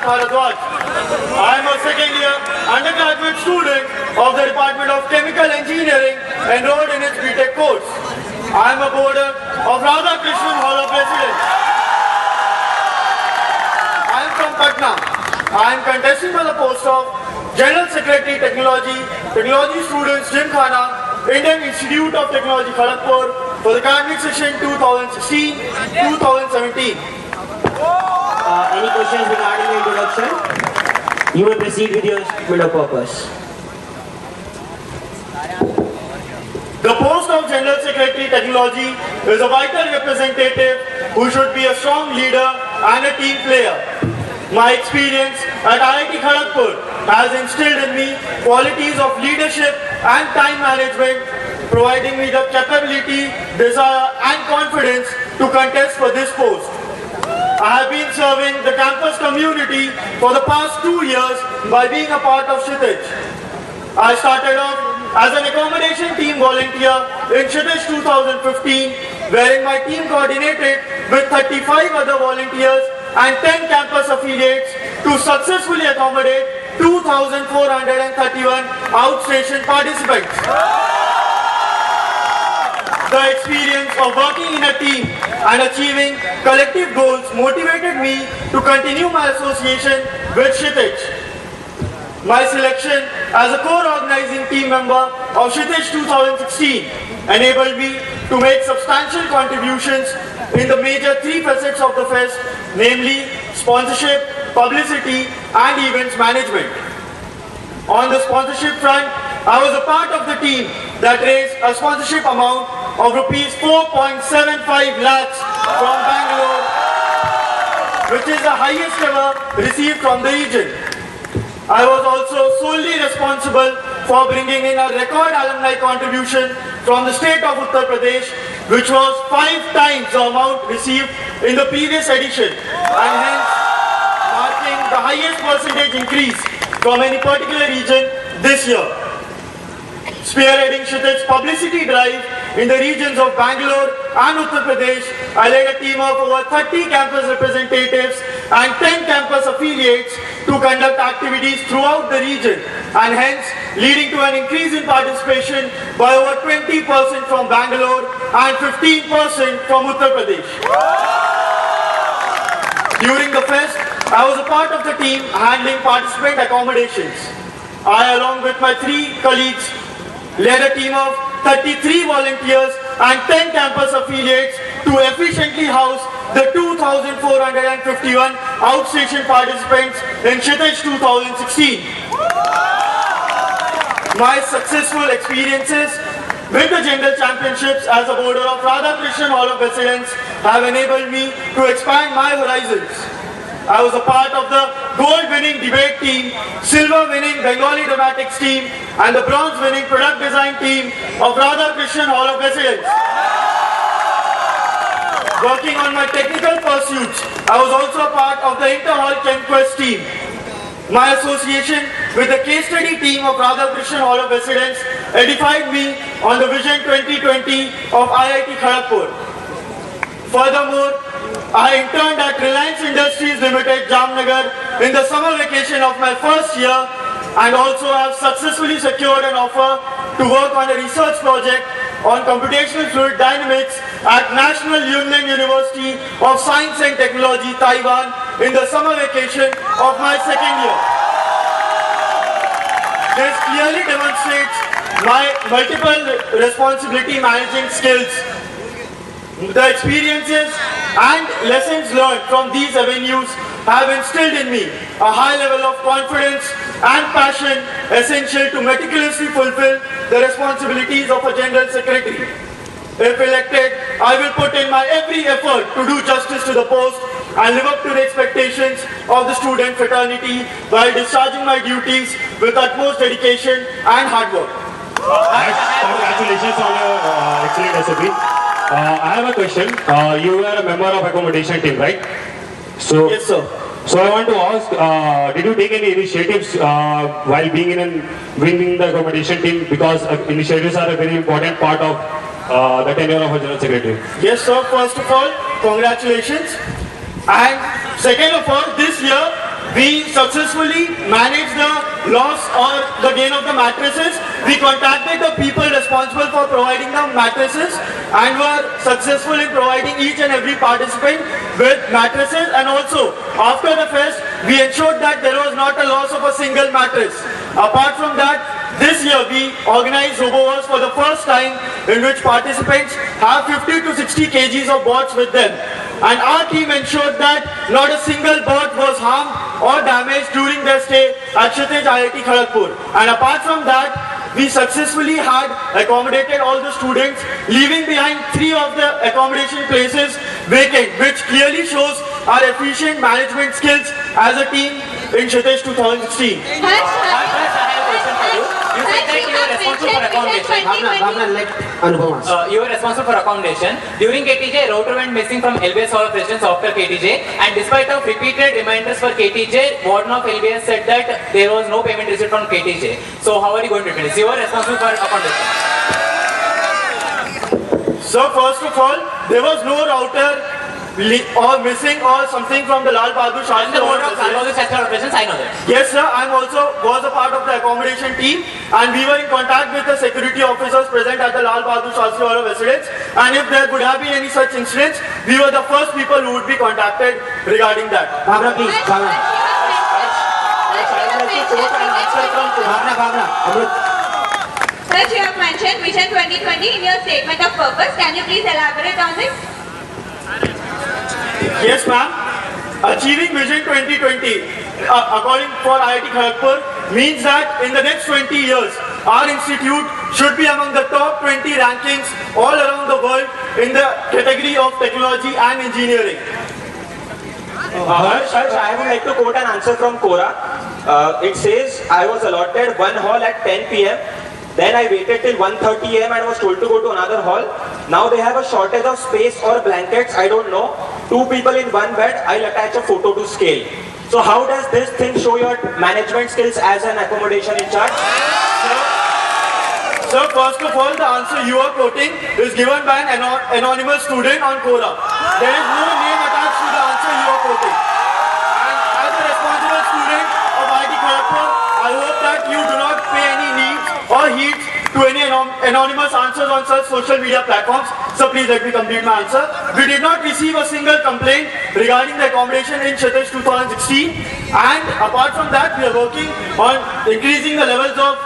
Bhardwaj. I am a second year undergraduate student of the Department of Chemical Engineering enrolled in its BTech course. I am a boarder of Radha Krishnan Hall of Residence. I am from Patna. I am contesting for the post of General Secretary Technology Students Gymkhana, Indian Institute of Technology Kharagpur for the academic session 2016-2017. Any questions regarding the introduction? You may proceed with your statement of purpose. The post of General Secretary Technology is a vital representative who should be a strong leader and a team player. My experience at IIT Kharagpur has instilled in me qualities of leadership and time management, providing me the capability, desire and confidence to contest for this post. I have been serving the campus community for the past 2 years by being a part of Shitij. I started off as an accommodation team volunteer in Shitij 2015, wherein my team coordinated with 35 other volunteers and 10 campus affiliates to successfully accommodate 2,431 outstation participants. The experience of working in a team and achieving collective goals motivated me to continue my association with Shitij. My selection as a core organizing team member of Shitij 2016 enabled me to make substantial contributions in the major 3 facets of the fest, namely sponsorship, publicity and events management. On the sponsorship front, I was a part of the team that raised a sponsorship amount of rupees 4.75 lakhs from Bangalore, which is the highest ever received from the region. I was also solely responsible for bringing in a record alumni contribution from the state of Uttar Pradesh, which was 5 times the amount received in the previous edition, and hence marking the highest percentage increase from any particular region this year. Spearheading Shitij's publicity drive in the regions of Bangalore and Uttar Pradesh, I led a team of over 30 campus representatives and 10 campus affiliates to conduct activities throughout the region, and hence leading to an increase in participation by over 20% from Bangalore and 15% from Uttar Pradesh. During the fest, I was a part of the team handling participant accommodations. I, along with my 3 colleagues, led a team of 33 volunteers and 10 campus affiliates to efficiently house the 2,451 outstation participants in Shitij 2016. My successful experiences with the General Championships as a boarder of Radha Krishnan Hall of Residence have enabled me to expand my horizons. I was a part of the gold-winning debate team, silver-winning Bengali dramatics team, and the bronze-winning product design team of Radha Krishnan Hall of Residence. Working on my technical pursuits, I was also a part of the Inter-Hall ChemQuest team. My association with the case study team of Radha Krishnan Hall of Residence edified me on the Vision 2020 of IIT Kharagpur. Furthermore, I interned at Reliance Industries Limited, Jamnagar in the summer vacation of my first year, and also have successfully secured an offer to work on a research project on computational fluid dynamics at National Yunnan University of Science and Technology, Taiwan in the summer vacation of my second year. This clearly demonstrates my multiple responsibility managing skills. The experiences and lessons learned from these avenues have instilled in me a high level of confidence and passion essential to meticulously fulfill the responsibilities of a General Secretary. If elected, I will put in my every effort to do justice to the post and live up to the expectations of the student fraternity while discharging my duties with utmost dedication and hard work. Congratulations on your excellent SOP. I have a question. You are a member of accommodation team, right? So, yes, sir. So I want to ask, did you take any initiatives while being in the accommodation team? Because initiatives are a very important part of the tenure of a General Secretary. Yes, sir. First of all, congratulations. And second of all, this year we successfully managed the loss or the gain of the mattresses. We contacted the people responsible for providing the mattresses and were successful in providing each and every participant with mattresses, and also after the fest we ensured that there was not a loss of a single mattress. Apart from that, this year we organized Awaaz for the first time, in which participants have 50 to 60 kgs of boards with them. And our team ensured that not a single board was harmed or damaged during their stay at IIT Kharagpur. And apart from that, we successfully had accommodated all the students, leaving behind 3 of the accommodation places vacant, which clearly shows our efficient management skills as a team in IIT 2016. You said that you were responsible for accommodation. Bhavna, let Anubhav answer. You were responsible for accommodation. During KTJ, a router went missing from LBS Hall of Residence after KTJ, and despite of repeated reminders for KTJ, warden of LBS said that there was no payment received from KTJ. So how are you going to do this? You were responsible for accommodation. So first of all, there was no router or missing or something from the Lal Bahadur I'm Shastri the owner Hall of Lal facility. Bahadur Shastri Operations, I know that. Yes sir, I also was a part of the accommodation team, and we were in contact with the security officers present at the Lal Bahadur Shastri Hall of Residence, and if there would have been any such incidents, we were the first people who would be contacted regarding that. Bhavna, please. Bhavna. Bhavna. Amrut. Sir, you have mentioned Vision 2020 in your statement of purpose. Can you please elaborate on this? Yes ma'am, achieving Vision 2020 according for IIT Kharagpur means that in the next 20 years, our institute should be among the top 20 rankings all around the world in the category of technology and engineering. Harsh, I would like to quote an answer from Quora. It says, I was allotted one hall at 10 p.m. Then I waited till 1:30 a.m. and was told to go to another hall. Now they have a shortage of space or blankets, I don't know. 2 people in one bed, I'll attach a photo to scale. So how does this thing show your management skills as an accommodation in charge? Sir, first of all, the answer you are quoting is given by an anonymous student on Quora. There is no name attached to the answer you are quoting. And as a responsible student of IIT Kharagpur, I hope that you do not pay any needs or heeds to any anonymous answers on such social media platforms. So please let me complete my answer. We did not receive a single complaint regarding the accommodation in Shitesh 2016. And apart from that, we are working on increasing the levels of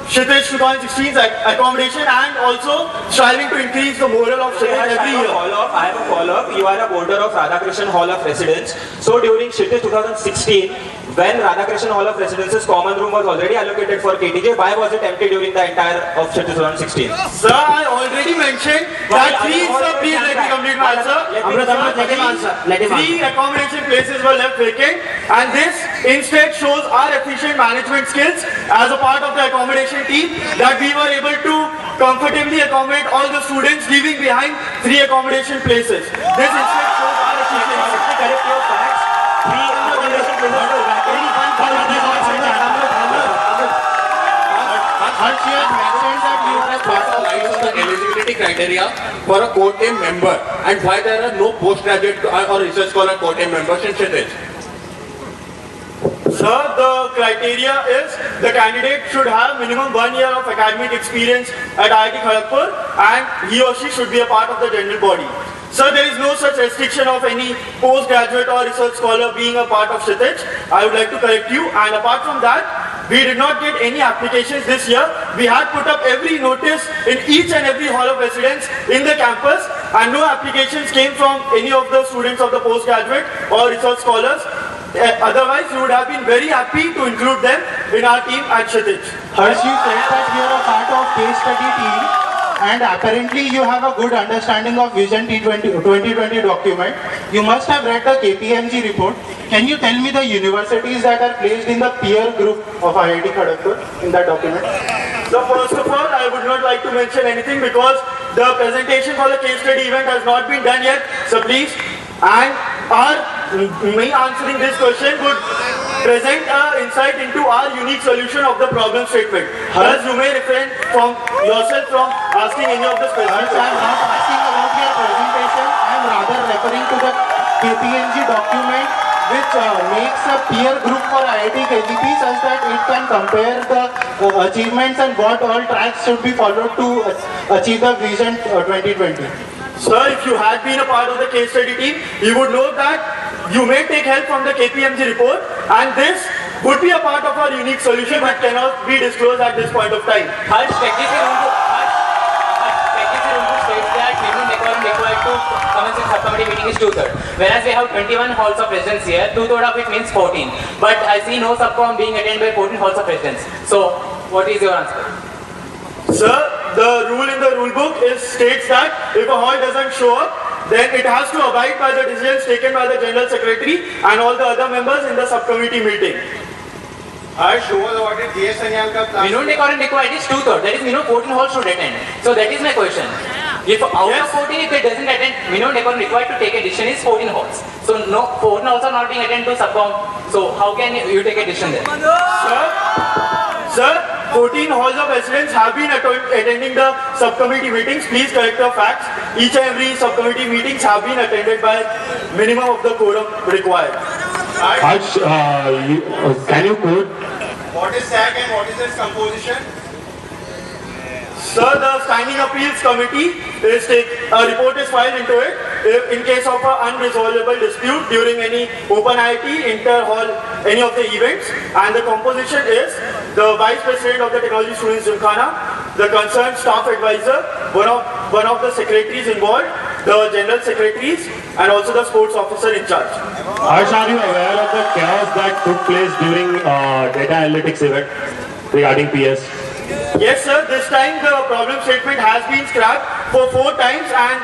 Shitesh 2016's accommodation and also striving to increase the moral of Shitesh every year. I have a follow-up. You are a boarder of Radhakrishnan Hall of Residence. So during Shitesh 2016, when Radhakrishnan Hall of Residence's common room was already allocated for KTJ, why was it empty during the entire of Shitesh 2016? Sir, I already mentioned that please let me complete my answer. Amrut, let him answer. Let him Three answer. accommodation places were left vacant, and this instead shows our efficient management skills as a part of the accommodation team, that we were able to comfortably accommodate all the students, leaving behind 3 accommodation places. This instead shows our efficiency. Correct your facts. 3 accommodation places were vacant. Harsh, you have mentioned that you have part of the eligibility criteria for a core team member, and why there are no postgraduate or research scholar core team members in Shitesh. Sir, the criteria is the candidate should have minimum 1 year of academic experience at IIT Kharagpur, and he or she should be a part of the general body. Sir, there is no such restriction of any postgraduate or research scholar being a part of Shitesh. I would like to correct you, and apart from that, we did not get any applications this year. We had put up every notice in each and every hall of residence in the campus, and no applications came from any of the students of the postgraduate or research scholars. Otherwise, we would have been very happy to include them in our team at Shitesh. Harsh, you said that you are a part of case study team, and apparently you have a good understanding of Vision 2020 document. You must have read the KPMG report. Can you tell me the universities that are placed in the peer group of IIT Kharagpur in that document? So first of all, I would not like to mention anything because the presentation for the case study event has not been done yet. So please, and me answering this question would present an insight into our unique solution of the problem statement. Thus, you may refrain from yourself from asking any of the Harsh, specific I am not asking about your presentation. I am rather referring to the KPMG document which makes a peer group for IIT KGP such that it can compare the achievements and what all tracks should be followed to achieve the Vision 2020? Sir, if you had been a part of the case study team, you would know that you may take help from the KPMG report, and this would be a part of our unique solution that cannot be disclosed at this point of time. Harsh, technically, states that minimum decorum required to commence in subcommittee meeting is 2/3. Whereas we have 21 halls of residence here, 2/3 of it means 14. But I see no subcom being attended by 14 halls of residence. So, what is your answer? Sir, the rule in the rule book states that if a hall doesn't show up, then it has to abide by the decisions taken by the General Secretary and all the other members in the subcommittee meeting. Minimum decorum required is 2/3. That is minimum 14 halls should attend. So that is my question. If out of 14, if it doesn't attend, minimum decorum required to take a decision is 14 halls. So no, 14 halls are not being attended to subcom. So how can you take a decision there? Sir, 14 halls of residence have been attending the subcommittee meetings. Please correct the facts. Each and every subcommittee meetings have been attended by minimum of the quorum required. Harsh, can you quote? What is SAC and what is its composition? Sir, the Standing Appeals Committee a report is filed into it in case of an unresolvable dispute during any open IIT, inter-hall, any of the events. And the composition is the Vice President of the Technology Students Gymkhana, the concerned staff advisor, one of the secretaries involved, the general secretaries, and also the sports officer in charge. Harsh, are you aware of the chaos that took place during data analytics event regarding PS? Yes, sir. This time the problem statement has been scrapped for 4 times, and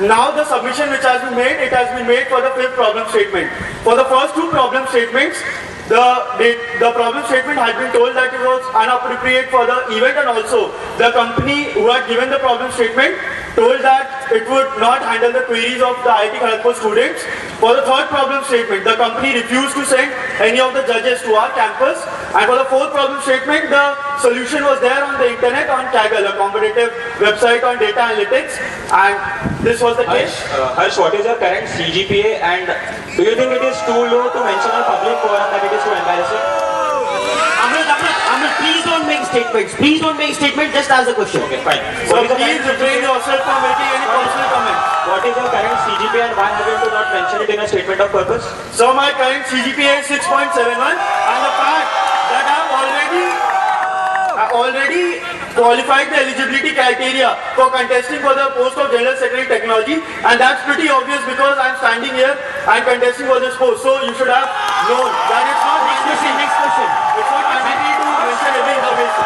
now the submission which has been made, it has been made for the 5th problem statement. For the first 2 problem statements, the problem statement had been told that it was inappropriate for the event, and also the company who had given the problem statement told that it would not handle the queries of the IIT Kharagpur students. For the 3rd problem statement, the company refused to send any of the judges to our campus. And for the 4th problem statement, the solution was there on the internet on Kaggle, a competitive website on data analytics, and this was the case. Harsh, what is your current CGPA, and do you think it is too low to mention on public forum that it is too embarrassing? Amrit, please don't make statements. Please don't make statements, just ask the question. Okay, fine. So please refrain yourself from making any personal comments. What is your current CGPA and why have you not mentioned it in a statement of purpose? So my current CGPA is 6.71, and the fact that I have already qualified the eligibility criteria for contesting for the post of General Secretary Technology, and that's pretty obvious because I'm standing here and contesting for this post. So you should have known that it's not Next question. It's not mandatory to mention every information.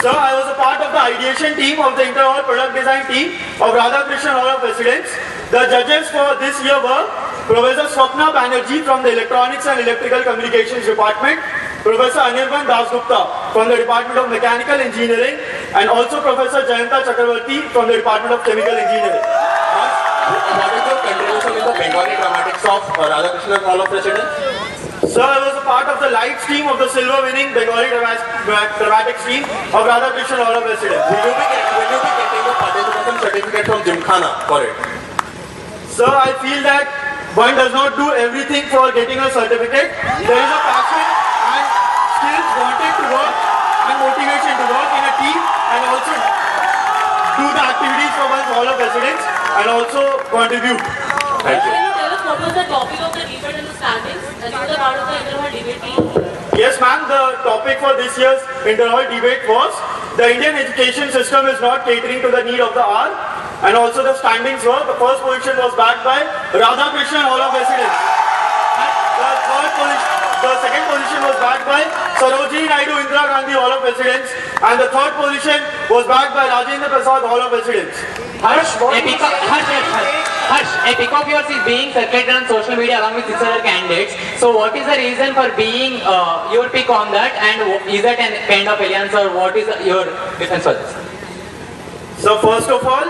Sir, I was a part of the ideation team of the inter-hall product design team of Radhakrishnan Hall of Residence. The judges for this year were Professor Swapna Banerjee from the Electronics and Electrical Communications Department, Professor Anirban Dasgupta from the Department of Mechanical Engineering, and also Professor Jayanta Chakravarti from the Department of Chemical Engineering. What is your contribution in the Bengali dramatics of Radhakrishnan Hall of Residence? Sir, I was a part of the lights team of the silver-winning Bengali dramatics team of Radhakrishnan Hall of Residence. Will you be getting a participation certificate from Gymkhana for it? Sir, I feel that one does not do everything for getting a certificate. There is a passion and skills wanted to work and motivation to work in a team and also do the activities for one's Hall of Residence and also contribute. Thank you. Can you tell us what was the topic of the debate and the standings? As you were the part of the inter-hall debate team? Yes, ma'am, the topic for this year's inter-hall debate was the Indian education system is not catering to the need of the hour, and also the standings were the first position was backed by Radhakrishnan Hall of Residence. The second position was backed by Sarojini Naidu Indira Gandhi Hall of Residence, and the third position was backed by Rajendra Prasad Hall of Residence. Harsh, a pic of yours is being circulated on social media along with 6 other candidates. So what is the reason for being your pic on that, and is that a kind of alliance, or what is your defense for this? So first of all,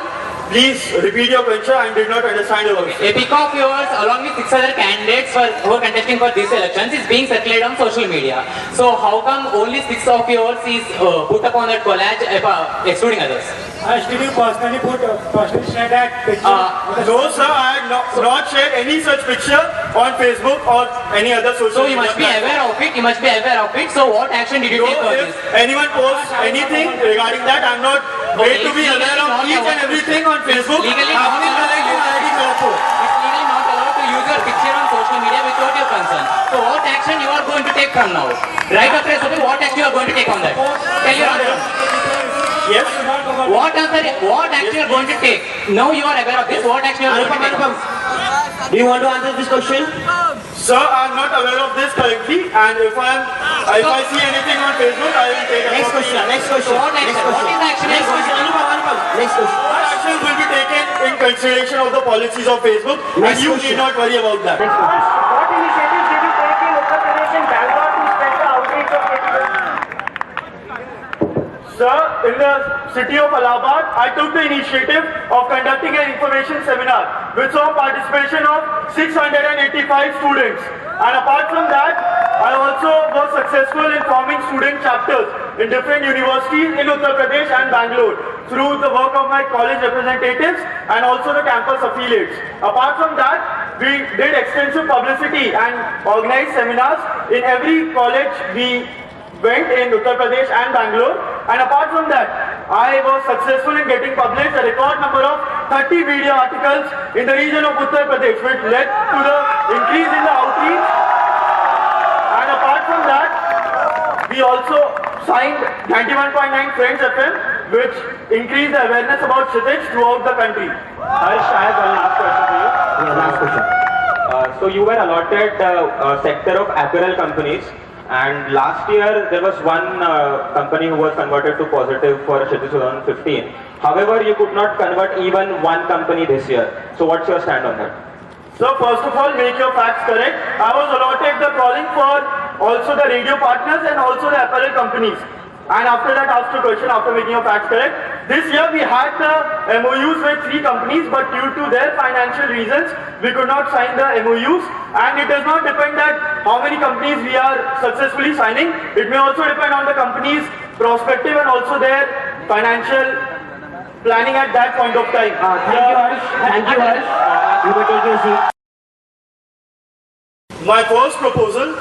please repeat your question. I did not understand your question. A pic of yours along with 6 other candidates who are contesting for these elections is being circulated on social media. So how come only 6 of yours is put up on that collage excluding others? Did you personally share that picture? No, sir. I had not shared any such picture on Facebook or any other social So you media must be platform. aware of it. You must be aware of it. So what action did you take for So this? if anyone posts anything regarding that, I'm not made to be Legally aware of not each and allowed. everything on Facebook. Legally Have not been allowed. connected to IIT Kharagpur. It's legally not allowed to use your picture on social media without your consent. So what action you are going to take from now? Right after SOP, what action you are going to take on that? Tell your answer. Yes. What action you are going to take? Now you are aware of this. What action you are going to take? Do you want to answer this question? Sir, I'm not aware of this currently, and if I see anything on Facebook, I will take a Next copy. question. Next question. What action? Next question. What is the action you Next are going question. to take? Anupam. Next question. What actions will be taken in consideration of the policies of Facebook, and Next you question. need not worry about that. What initiatives did you take in Uttar Pradesh and Bangalore to spread the outreach of KTJ? Sir, in the city of Allahabad, I took the initiative of conducting an information seminar which saw participation of 685 students. And apart from that, I also was successful in forming student chapters in different universities in Uttar Pradesh and Bangalore through the work of my college representatives and also the campus affiliates. Apart from that, we did extensive publicity and organized seminars in every college we went in Uttar Pradesh and Bangalore, and apart from that, I was successful in getting published a record number of 30 video articles in the region of Uttar Pradesh, which led to the increase in the outreach. And apart from that, we also signed 91.9 Friends FM, which increased the awareness about Kshitij throughout the country. Harsh, I have one last question for you. Yeah, last question. So you were allotted a sector of apparel companies, and last year there was one company who was converted to positive for Kshitij 2015. However, you could not convert even one company this year. So what's your stand on that? So first of all, make your facts correct. I was allotted the calling for also the radio partners and also the apparel companies. And after that, asked a question after making your facts correct. This year we had the MOUs with 3 companies, but due to their financial reasons, we could not sign the MOUs. And it does not depend that how many companies we are successfully signing. It may also depend on the company's perspective and also their financial planning at that point of time. Thank you, Harsh. Thank you, Harsh. You may take your seat. My first proposal,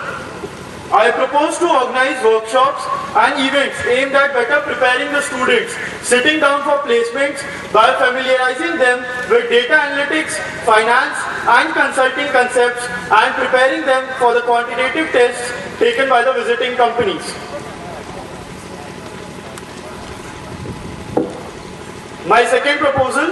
I propose to organize workshops and events aimed at better preparing the students, sitting down for placements by familiarizing them with data analytics, finance and consulting concepts and preparing them for the quantitative tests taken by the visiting companies. My second proposal,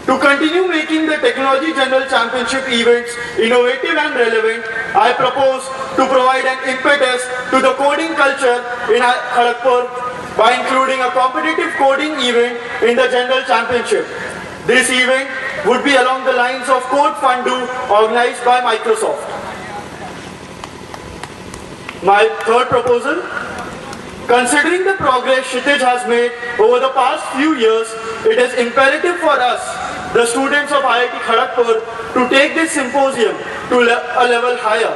to continue making the Technology General Championship events innovative and relevant, I propose to provide an impetus to the coding culture in Kharagpur by including a competitive coding event in the General Championship. This event would be along the lines of Code Fundu organized by Microsoft. My third proposal, considering the progress Kshitij has made over the past few years, it is imperative for us, the students of IIT Kharagpur, to take this symposium to a level higher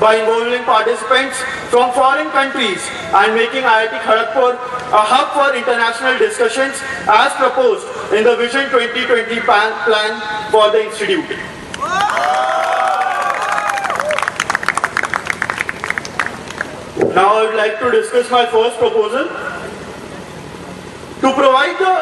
by involving participants from foreign countries and making IIT Kharagpur a hub for international discussions as proposed in the Vision 2020 plan for the institute. Now I would like to discuss my first proposal. To provide the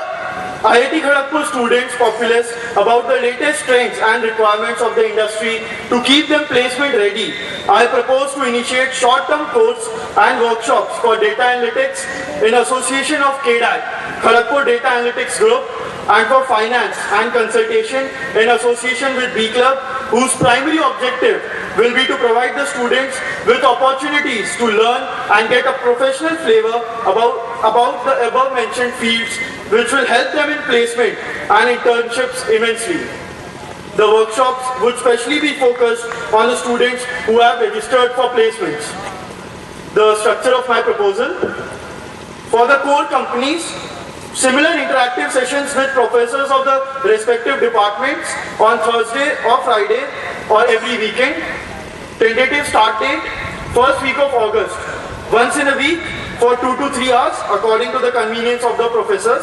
IIT Kharagpur students populace about the latest trends and requirements of the industry to keep them placement ready, I propose to initiate short-term courses and workshops for data analytics in association of KDAG, Kharagpur Data Analytics Group, and for finance and consultation in association with B Club, whose primary objective will be to provide the students with opportunities to learn and get a professional flavor about the above mentioned fields, which will help them in placement and internships immensely. The workshops would specially be focused on the students who have registered for placements. The structure of my proposal: for the core companies, similar interactive sessions with professors of the respective departments on Thursday or Friday or every weekend. Tentative start date, first week of August. Once in a week for 2 to 3 hours according to the convenience of the professors.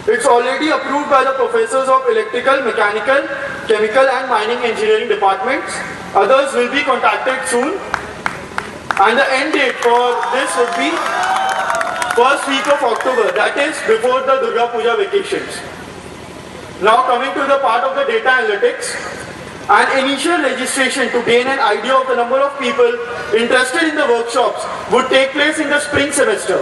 It's already approved by the professors of electrical, mechanical, chemical and mining engineering departments. Others will be contacted soon. And the end date for this would be first week of October, that is before the Durga Puja vacations. Now coming to the part of the data analytics. An initial registration to gain an idea of the number of people interested in the workshops would take place in the spring semester.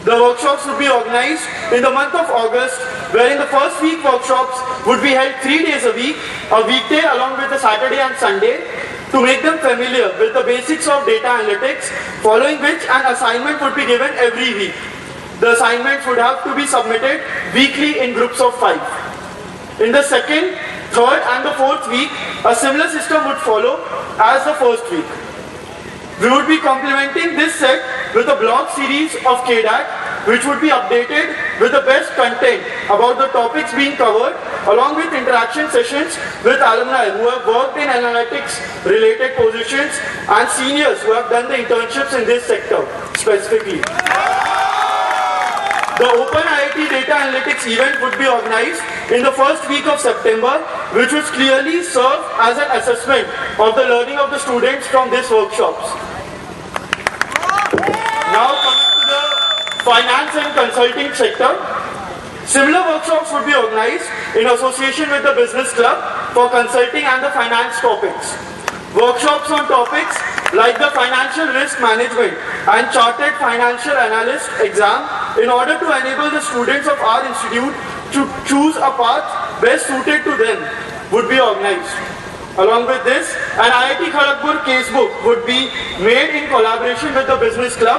The workshops would be organized in the month of August, wherein the first week workshops would be held 3 days a week, a weekday along with a Saturday and Sunday, to make them familiar with the basics of data analytics, following which an assignment would be given every week. The assignments would have to be submitted weekly in groups of 5. In the second, third and the fourth week, a similar system would follow as the first week. We would be complementing this set with a blog series of KDAC, which would be updated with the best content about the topics being covered, along with interaction sessions with alumni who have worked in analytics related positions and seniors who have done the internships in this sector specifically. The Open IIT Data Analytics event would be organized in the first week of September, which would clearly serve as an assessment of the learning of the students from these workshops. Now coming to the finance and consulting sector. Similar workshops would be organized in association with the business club for consulting and the finance topics. Workshops on topics like the financial risk management and chartered financial analyst exam in order to enable the students of our institute to choose a path best suited to them would be organized. Along with this, an IIT Kharagpur casebook would be made in collaboration with the business club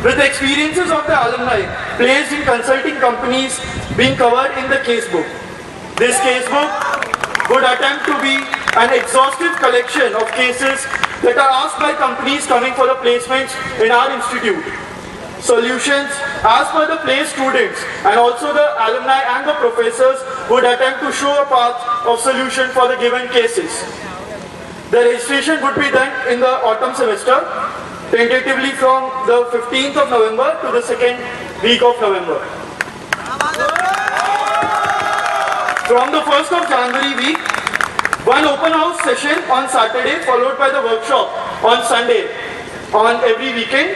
with the experiences of the alumni placed in consulting companies being covered in the casebook. This casebook would attempt to be an exhaustive collection of cases that are asked by companies coming for the placements in our institute. Solutions as per the placed students and also the alumni and the professors would attempt to show a path of solution for the given cases. The registration would be done in the autumn semester, tentatively from the 15th of November to the second week of November. From the 1st of January week, one open house session on Saturday followed by the workshop on Sunday on every weekend.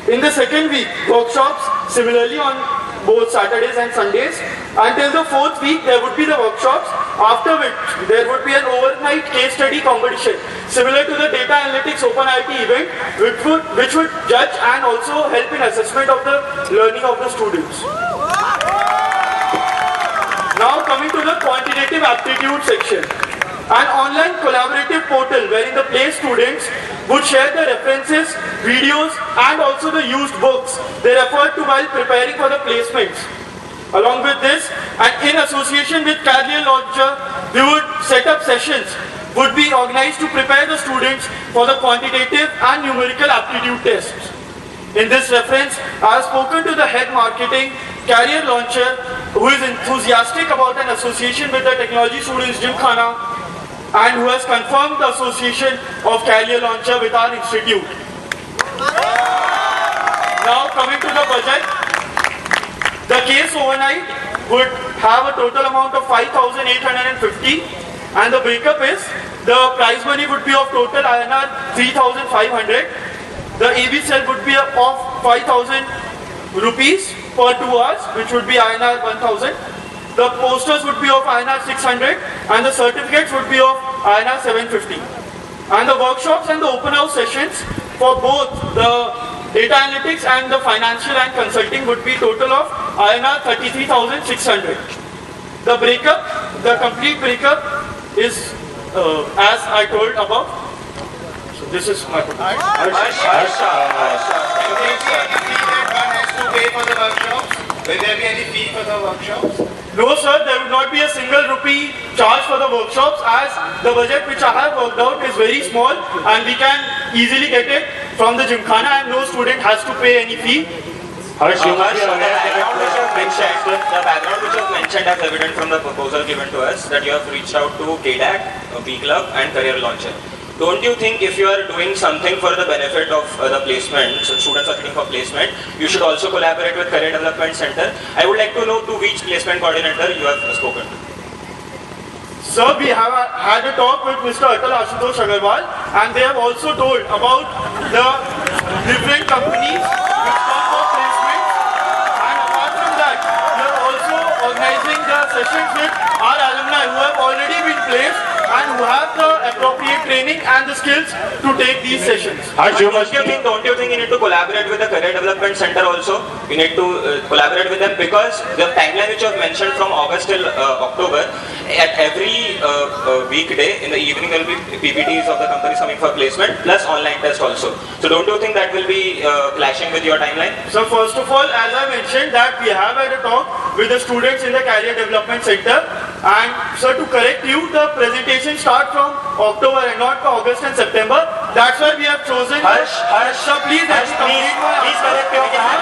In the second week, workshops similarly on both Saturdays and Sundays. Until the fourth week, there would be the workshops, after which there would be an overnight case study competition similar to the Data Analytics Open IIT event, which would judge and also help in assessment of the learning of the students. Now coming to the quantitative aptitude section. An online collaborative portal wherein the placed students would share the references, videos and also the used books they referred to while preparing for the placements. Along with this, and in association with Career Launcher, we would set up sessions would be organized to prepare the students for the quantitative and numerical aptitude tests. In this reference, I have spoken to the head marketing, Career Launcher, who is enthusiastic about an association with the Technology Students Gymkhana and who has confirmed the association of Career Launcher with our institute. Now coming to the budget, the case overnight would have a total amount of 5,850 and the breakup is, the prize money would be of total INR 3,500, the AB cell would be of 5,000 rupees per 2 hours, which would be INR 1,000. The posters would be of INR 600 and the certificates would be of INR 750. And the workshops and the open house sessions for both the data analytics and the financial and consulting would be total of INR 33,600. The breakup, the complete breakup is as I told above. So this is my proposal. One has to pay for the workshops. Will there be any fee for the workshops? No sir, there would not be a single rupee charge for the workshops as the budget which I have worked out is very small and we can easily get it from the Gymkhana and no student has to pay any fee. The background which you have mentioned as evident from the proposal given to us that you have reached out to KDAC, B Club and Career Launcher. don't you think if you are doing something for the benefit of the placement, so students are sitting for placement, you should also collaborate with Career Development Center? I would like to know to which placement coordinator you have spoken. Sir, we have had a talk with Mr. Atal Ashutosh Agarwal, and they have also told about the different companies which come for placements. And apart from that, we are also organizing the sessions with our alumni who have already been placed and who have the appropriate training and the skills to take these sessions. Don't you think you need to collaborate with the Career Development Center also? You need to collaborate with them because the timeline which you have mentioned from August till October, at every weekday in the evening there will be PPTs of the companies coming for placement plus online test also. So don't you think that will be clashing with your timeline? So first of all, as I mentioned that we have had a talk with the students in the Career Development Center, and sir, to correct you, the presentation start from October and not for August and September. That's why we have chosen. Sir, please correct your fact.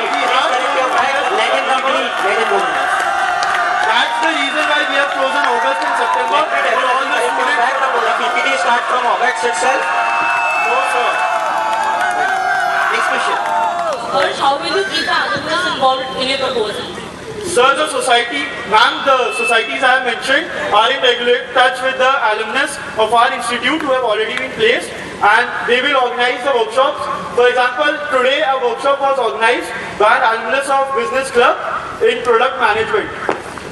Let him complete. Let him go. That's the reason why we have chosen August and September for all the students. The PPT start from August itself. No, sir. Next question. Harsh, how will you keep the alumni involved in your proposal? Sir, the society, ma'am, the societies I have mentioned are in regular touch with the alumnus of our institute who have already been placed, and they will organize the workshops. For example, today a workshop was organized by an alumnus of Business Club in product management.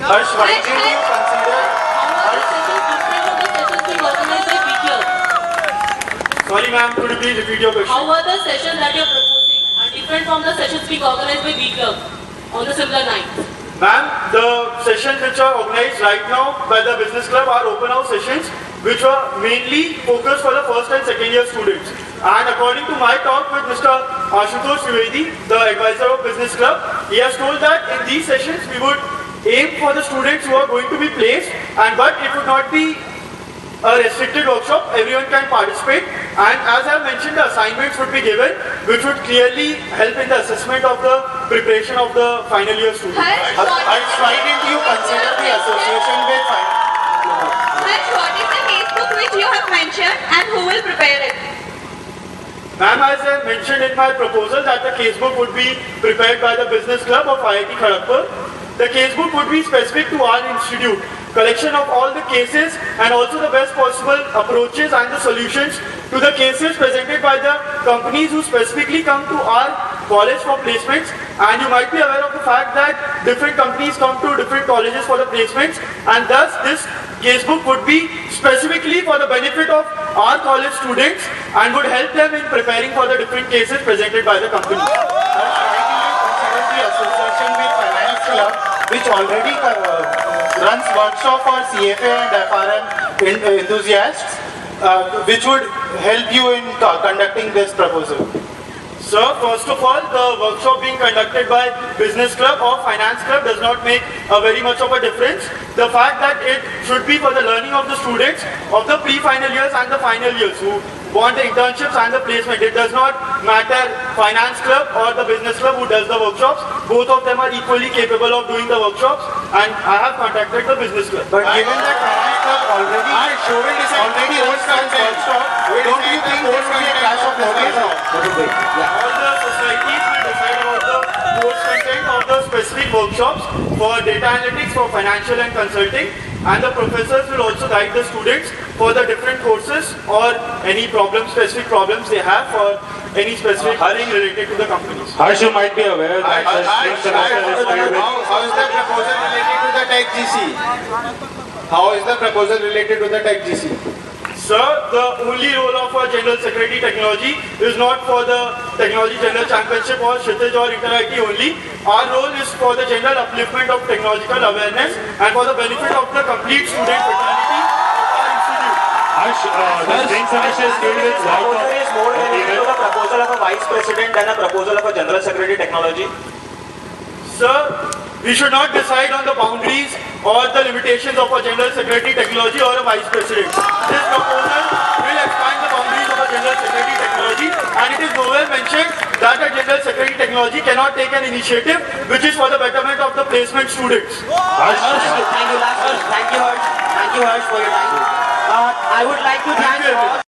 Harsh, why did you consider? Sorry ma'am, could you please repeat your question? How are the sessions that you are proposing are different from the sessions being organized by B Club on the similar lines? Ma'am, the sessions which are organized right now by the Business Club are open house sessions which are mainly focused for the first and second year students. And according to my talk with Mr. Ashutosh Trivedi, the advisor of Business Club, he has told that in these sessions we would aim for the students who are going to be placed, but it would not be a restricted workshop, everyone can participate, and as I have mentioned, the assignments would be given which would clearly help in the assessment of the preparation of the final year students. Why didn't you consider the association with Harsh, what is the casebook which you have mentioned and who will prepare it? Ma'am, as I mentioned in my proposal that the casebook would be prepared by the Business Club of IIT Kharagpur. The casebook would be specific to our institute, collection of all the cases and also the best possible approaches and the solutions to the cases presented by the companies who specifically come to our college for placements. And you might be aware of the fact that different companies come to different colleges for the placements, and thus this casebook would be specifically for the benefit of our college students and would help them in preparing for the different cases presented by the company. The association with Finance Club, which already runs workshop for CFA and FRM enthusiasts, which would help you in conducting this proposal? Sir, first of all, the workshop being conducted by Business Club or Finance Club does not make very much of a difference. The fact that it should be for the learning of the students of the pre-final years and the final years who want the internships and the placement. It does not matter Finance Club or the Business Club who does the workshops. Both of them are equally capable of doing the workshops, and I have contacted the Business Club. But given that Finance Club already runs workshop, don't you think there will be a clash of notice? All the societies will decide about the course content of the specific workshops for data analytics, for financial and consulting, and the professors will also guide the students for the different courses or any specific problems they have for any specific thing related to the companies. Harsh, you might be aware that the spring semester is filled with... How is the proposal related to the Tech GC? How is the proposal related to the Tech GC? Sir, the only role of a General Secretary Technology is not for the Technology General Championship or Kshitij or Inter-IT only. Our role is for the general upliftment of technological awareness and for the benefit of the complete student fraternity of our institute. Harsh, the spring semester is filled with lot of... is more related to the proposal of a Vice President than a proposal of a General Secretary Technology. Sir, we should not decide on the boundaries or the limitations of a General Secretary Technology or a Vice President. This proposal will expand the boundaries of a General Secretary Technology, and it is nowhere mentioned that a General Secretary Technology cannot take an initiative which is for the betterment of the placement students. Harsh, thank you, Harsh. Thank you, Harsh, for your time. I would like to thank all